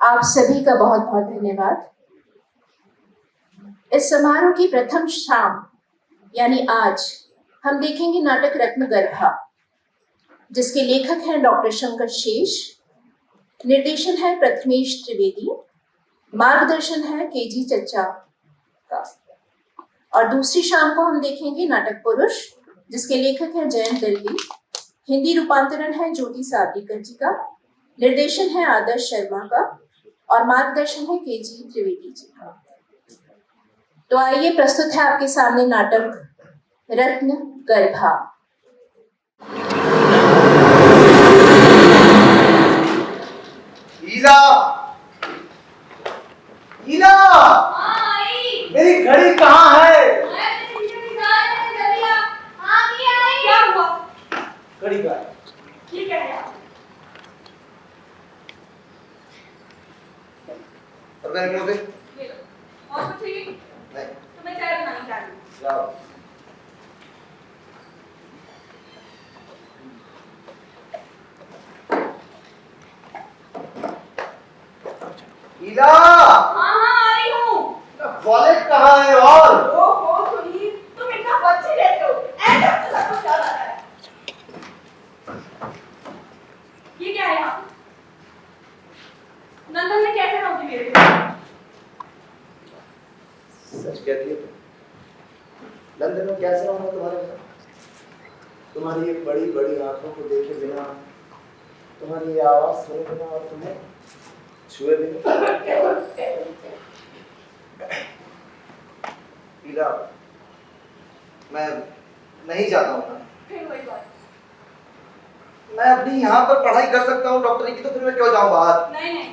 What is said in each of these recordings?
आप सभी का बहुत बहुत धन्यवाद। इस समारोह की प्रथम शाम यानी आज हम देखेंगे नाटक रत्न गर्भा, जिसके लेखक हैं डॉक्टर शंकर शेष, निर्देशन है प्रथमेश त्रिवेदी, मार्गदर्शन है केजी चच्चा का। और दूसरी शाम को हम देखेंगे नाटक पुरुष, जिसके लेखक हैं जयंत दलवी, हिंदी रूपांतरण है ज्योति सावलीकर जी का, निर्देशन है आदर्श शर्मा का और मार्गदर्शन है केजी त्रिवेदी जी का। तो आइए, प्रस्तुत है आपके सामने नाटक रत्न गर्भा। ईला, ईला, मेरी घड़ी कहाँ है? क्या हुआ? घड़ी कहाँ है? ये क्या है? और मेरे मुंह से? ये लो। और कुछ चाहिए? नहीं। तो मैं चाय बनानी चाह रही हूँ। लाओ। ईला, हाँ आ रही हूँ। वॉलेट कहाँ है? और ओहो सुनील, तुम इतना बच्चे रहते हो, ऐसा तो सब कुछ याद आता है। ये क्या है यहाँ? नंदन में कैसे रहोगी मेरे साथ? सच कहती है तुम? लंदन में कैसे रहूंगा तुम्हारे साथ? तुम्हारी ये बड़ी बड़ी आंखों को देखे बिना, तुम्हारी ये आवाज सुने बिना और तुम्हें छुए बिना। ईला, मैं नहीं जाता हूँ ना। फिर वही बात। मैं अपनी यहाँ पर पढ़ाई कर सकता हूँ डॉक्टरी की, तो फिर मैं क्यों जाऊँ बाहर? नहीं नहीं,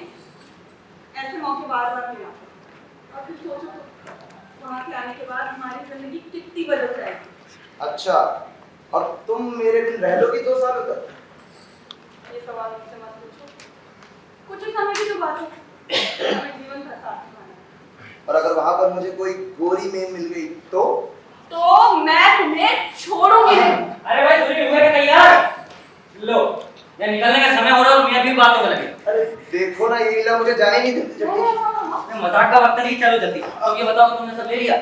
ऐसे मौके बार बार नहीं आते। और फिर सोचो तो वहाँ से आने के बाद हमारी जिंदगी कितनी बदल जाएगी। अच्छा, और तुम मेरे बिन रह लोगी 2 सालों तक? ये सवाल मुझसे मत पूछो। कुछ ही समय की तो बात है, हमें जीवन भर साथ निभाना। और अगर वहाँ पर मुझे कोई गोरी मेम मिल गई तो? तो मैं तुम्हें छोड़ूंगी नहीं। अरे भाई सुनी हुए क्या तैयार? लो, ये निकलने का समय हो रहा है और मैं भी बातों में लगे। अरे देखो ना, ये ईला मुझे जाने नहीं देती जल्दी। मैं मजाक का वक्त नहीं, चलो जल्दी। तो ये बताओ तुमने सब ले लिया?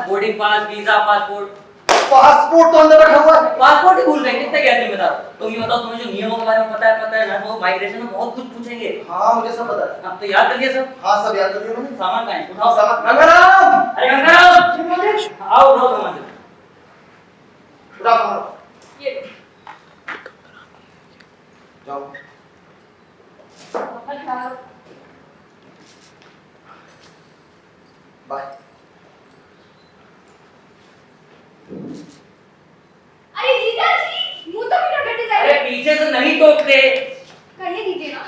Boarding pass, visa, passport. Passport तो अंदर रखा हुआ है। पासपोर्ट ही भूल गए, कितने गए थे बता। तुम ये बताओ, तुम्हें जो नियमों के बारे में पता है ना, वो माइग्रेशन में बहुत कुछ पूछेंगे। हाँ मुझे सब पता है। अब तो याद कर लिया सब? हाँ सब याद कर लिया मैंने। सामान कहाँ है? उठाओ सामान। गंगाराम! अरे गंगाराम! आओ उठाओ सामान। उठा सामान। ये लो। जाओ। अपना ख्याल रखो। बाय। अरे जीजा जी, मुंह तो मेरा कट अरे जाएगा। पीछे से नहीं टोकते। करने दीजिए ना।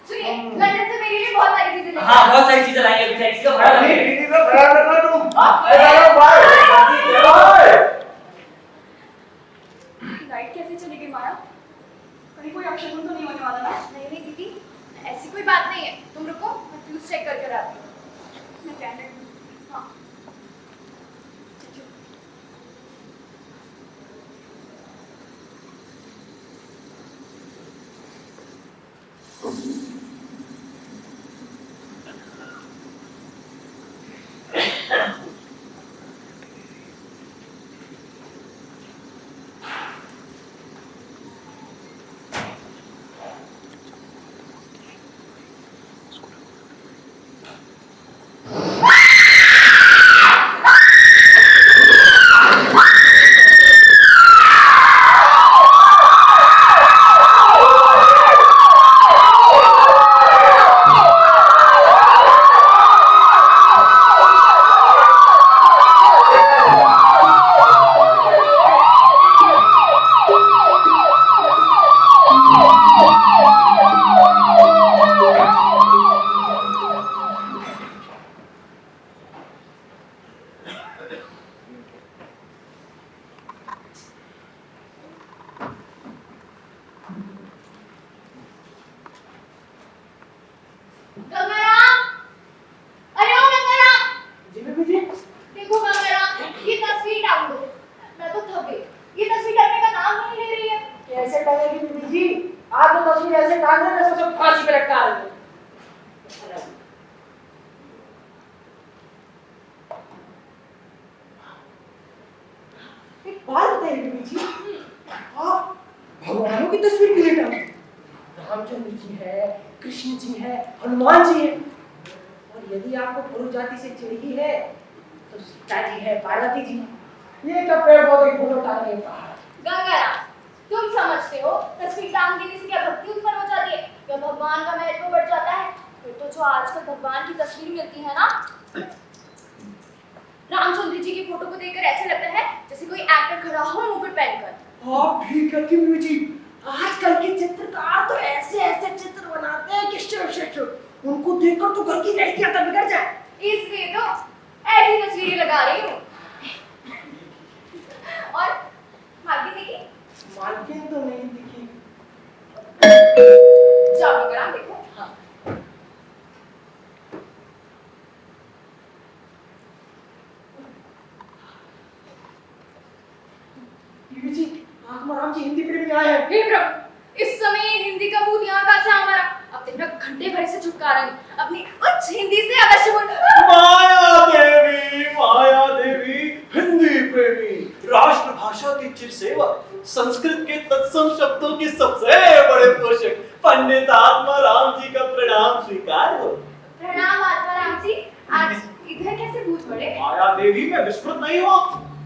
सुनिए, लंदन से मेरे लिए बहुत सारी चीजें लेकर हाँ बहुत सारी चीजें लाएंगे, अभी टैक्सी का भाड़ा अरे लगेगा। दीदी का ख्याल रखना तुम। बाय। बाय। लाइट कैसे चली गई माया? कहीं कोई अपशगुन तो नहीं होने वाला ना? नहीं नहीं दीदी, ऐसी कोई बात नहीं है। तुम रुको, मैं फ्यूज चेक करके आती हूँ। मैं कैंडल। हाँ। आप तो तस्वीर ऐसे टांग रहे जैसे उसे फांसी पे लटका रहे हो। एक बात बताइए बीबी जी, आप भगवानों की तस्वीर क्यों नहीं टांगे? रामचंद्र जी है, कृष्ण जी है, हनुमान जी है, और यदि आपको पुरुष जाति से चिढ़ी है तो सीता जी है, पार्वती जी है। ये क्या पेड़ पौधे की फोटो टांगे बाहर? गंगाराम, तुम समझते हो तस्वीर टांग देने से क्या भक्ति उत्पन्न हो जाती है, क्या भगवान का महत्व बढ़ जाता है? फिर तो जो आजकल भगवान की तस्वीर मिलती है ना, रामचंद्र जी की फोटो को देखकर ऐसा लगता है जैसे कोई एक्टर खड़ा हो मुकुट पहनकर। आप ठीक है क्यों बीबी जी? आजकल के चित्रकार तो ऐसे ऐसे चित्र बनाते हैं कि शिव शिव शिव। उनको देखकर तो घर की लड़कियां तक बिगड़ जाए। इसलिए तो ऐसी तस्वीरें लगा रही हूँ। और भाग्य देखी? मालकिन तो नहीं दिखी। जाओ गंगाराम देखो। हाँ। बीबी जी, आत्माराम जी हिंदी फिल्म में आए हैं। हे प्रभु, इस समय ये हिंदी का भूत यहाँ कहाँ से आ हमारा? अब तेरा घंटे भर से छुटकारा नहीं, अपनी उच्च हिंदी से अवश्य बोल। माया देवी हिंदी प्रेमी, राष्ट्र भाषा की चिरसेवक, संस्कृत के तत्सम शब्दों के सबसे बड़े पोषक पंडित आत्माराम जी का प्रणाम स्वीकार हो। प्रणाम आत्माराम जी, आज इधर कैसे भूत पड़े? माया देवी मैं विस्मृत नहीं हुआ,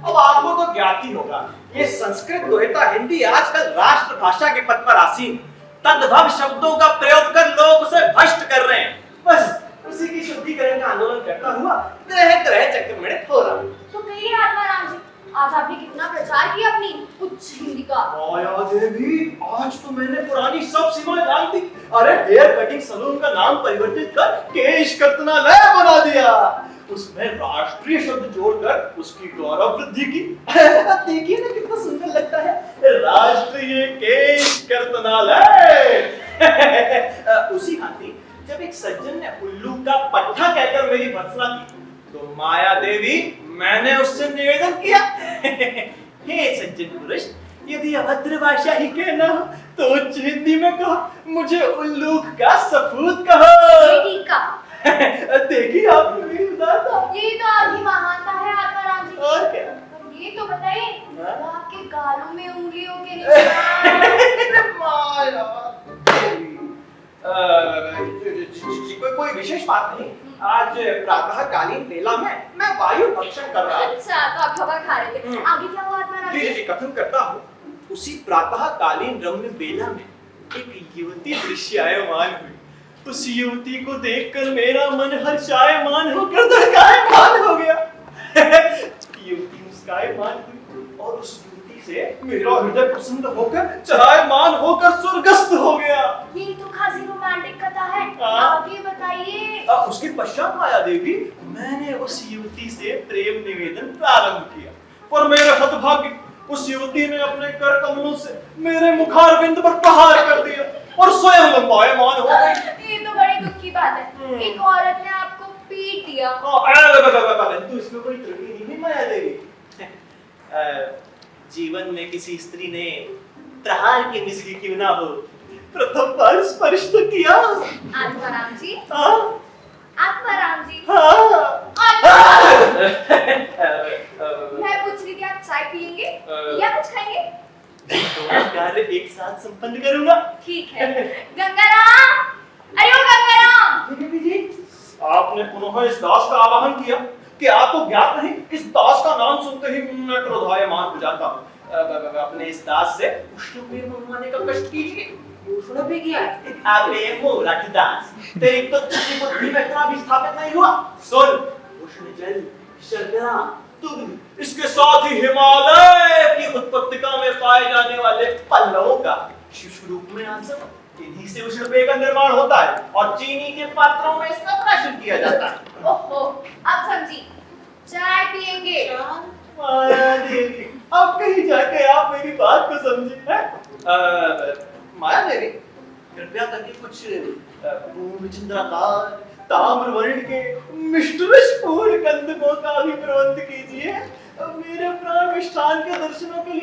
अब आपको तो ज्ञात ही होगा, ये संस्कृत दोहिता हिंदी आजकल राष्ट्र भाषा के पद पर आसीन, तद्भव शब्दों का प्रयोग कर लोग उसे भ्रष्ट कर रहे हैं। बस उसी की शुद्धिकरण का आंदोलन करता हुआ ग्रह ग्रह चक्र में हो रहा हूँ। तो कहिए आत्माराम जी, आज आपने कितना प्रचार किया अपनी उच्च हिंदी का? माया देवी, आज तो मैंने पुरानी सब सीमाएं लांघ दी। अरे हेयर कटिंग सलून का नाम परिवर्तित कर केश कर्तनालय बना दिया, उसमें राष्ट्रीय शब्द जोड़कर उसकी गौरव वृद्धि की। देखिए ना कितना सुंदर लगता है, राष्ट्रीय केश कर्तनालय। उसी हाथी जब एक सज्जन ने उल्लू का पट्टा कहकर मेरी भर्त्सना की, तो माया देवी मैंने उससे निवेदन किया, हे सज्जन पुरुष, यदि अभद्र भाषा ही कहना हो तो उच्च हिंदी में कहो, मुझे उल्लूक का सपूत कहो। ये ठीक कहा। देखिए आपने मेरी उदारता। यही तो आपकी महानता है आत्माराम जी। और क्या? पर ये तो बताइए, हाँ? आपके गालों में उंगलियों के निशान। माया देवी, कोई विशेष बात नहीं। आज प्रातःकालीन बेला में मैं वायु भक्षण कर रहा हूँ। अच्छा, तो आप हवा खा रहे थे। आगे क्या हुआ आत्माराम जी जी? जी कथन करता हूँ। उसी प्रातःकालीन रम्य बेला में एक युवती दृश्यायमान हुई। उस युवती को देखकर मेरा मन हर्षायमान होकर धड़कायमान हो गया। युवती मुस्कायमान हुई और उस युवती से मेरा हृदय प्रसन्न होकर चरायमान होकर स्वर्गस्थ हो गया। ये तो खासी रोमांटिक कथा है, हाँ। आगे बताइए। अब उसके पश्चात माया देवी मैंने उस युवती से प्रेम निवेदन प्रारंभ किया, पर मेरे हतभाग्य उस युवती ने अपने कर कमलों से मेरे मुखारविंद पर प्रहार कर दिया और स्वयं लंबायमान हो गई। ये तो बड़ी दुख की बात है, एक औरत ने आपको पीट दिया। परंतु इसमें कोई त्रुटि नहीं माया देवी। जीवन में किसी स्त्री ने प्रहार की मिसरी क्यों ना हो, प्रथम बार स्पर्श तो किया। आत्माराम जी, हाँ आत्माराम जी, हाँ। मैं पूछ रही थी आप चाय पियेंगे या कुछ खाएंगे? दोनों कार्य एक साथ संपन्न करूंगा। ठीक है। गंगाराम, अरे ओ गंगाराम। देवी जी, आपने पुनः इस दास का आवाहन किया कि आपको ज्ञात नहीं, इस दास का नाम सुनते ही मैं क्रोधायमान हो जाता हूँ। अपने इस दास से उष्ण मनवाने का कष्ट कीजिए। उष्ण भी किया है। अबे मूर्ख दास, तेरी तो किसी बुद्धि में इतना भी स्थापित नहीं हुआ। सुन, उष्ण जल, शर्करा, दूध, इसके साथ ही हिमालय की उत्पत्तिका में पाए जाने वाले पल्लवों का शिशु रूप में आसन, इन्हीं से उष्ण पेय का निर्माण होता है और चीनी के पात्रों में इसका प्राशन किया जाता है। ओहो, अब समझी, चाय पियेंगे। माया देवी, अब कहीं जाके आप मेरी बात को समझे हैं? माया देवी, कृपया करके कुछ पूर्ण चंद्राकार ताम्र वर्ण के मिष्टविष पूर्ण कंदकों का भी प्रबंध कीजिए। मेरे प्राण मिष्ठान के दर्शनों के लिए